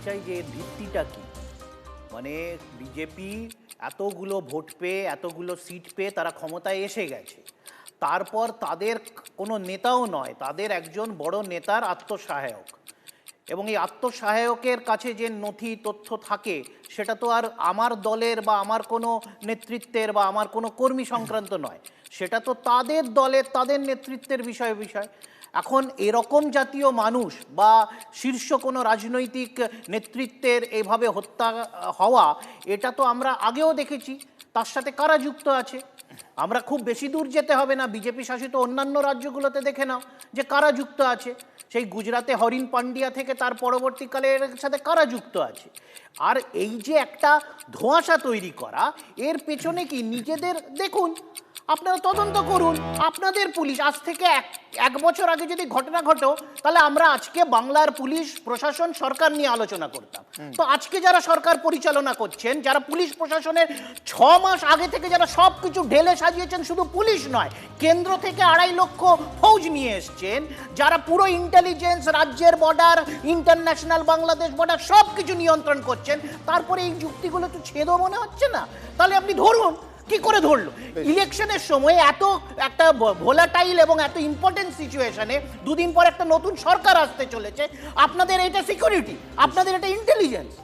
চাই যে এর ভিত্তিটা কি। মানে বিজেপি এতগুলো ভোট পেয়ে এতগুলো সিট পেয়ে তারা ক্ষমতায় এসে গেছে, তারপর তাদের কোনো নেতাও নয়, তাদের একজন বড় নেতার আত্মসহায়ক, এবং এই আত্মসহায়কের কাছে যে নথি তথ্য থাকে সেটা তো আর আমার দলের বা আমার কোনো নেতৃত্বের বা আমার কোনো কর্মী সংক্রান্ত নয়, সেটা তো তাদের দলের তাদের নেতৃত্বের বিষয়। এখন এরকম জাতীয় মানুষ বা শীর্ষ কোনো রাজনৈতিক নেতৃত্বের এভাবে হত্যা হওয়া, এটা তো আমরা আগেও দেখেছি। তার সাথে কারা যুক্ত আছে? আমরা খুব বেশি দূর যেতে হবে না, বিজেপি শাসিত অন্যান্য রাজ্যগুলোতে দেখে নাও যে কারা যুক্ত আছে। সেই গুজরাটে হরিণ পান্ডিয়া থেকে তার পরবর্তীকালে এর সাথে কারা যুক্ত আছে। আর এই যে একটা ধোঁয়াশা তৈরি করা, এর পেছনে কি নিজেদের দেখুন, আপনারা তদন্ত করুন। আপনাদের পুলিশ আজ থেকে এক বছর আগে যদি ঘটনা ঘটো, তাহলে আমরা আজকে বাংলার পুলিশ প্রশাসন সরকার নিয়ে আলোচনা করতাম। তো আজকে যারা সরকার পরিচালনা করছেন, যারা পুলিশ প্রশাসনের 6 মাস আগে থেকে যারা সব কিছু ঢেলে সাজিয়েছেন, শুধু পুলিশ নয়, কেন্দ্র থেকে 2.5 লক্ষ ফৌজ নিয়ে এসছেন, যারা পুরো ইন্টেলিজেন্স, রাজ্যের বর্ডার, ইন্টারন্যাশনাল বাংলাদেশ বর্ডার সব কিছু নিয়ন্ত্রণ করছেন, তারপরে এই যুক্তিগুলো তো ছেদও মনে হচ্ছে না? তাহলে আপনি ধরুন, কি করে ধরলো? ইলেকশনের সময় এত একটা ভোলাটাইল এবং এত ইম্পর্টেন্ট সিচুয়েশনে দুদিন পর একটা নতুন সরকার আসতে চলেছে, আপনাদের এটা সিকিউরিটি, আপনাদের এটা ইন্টেলিজেন্স।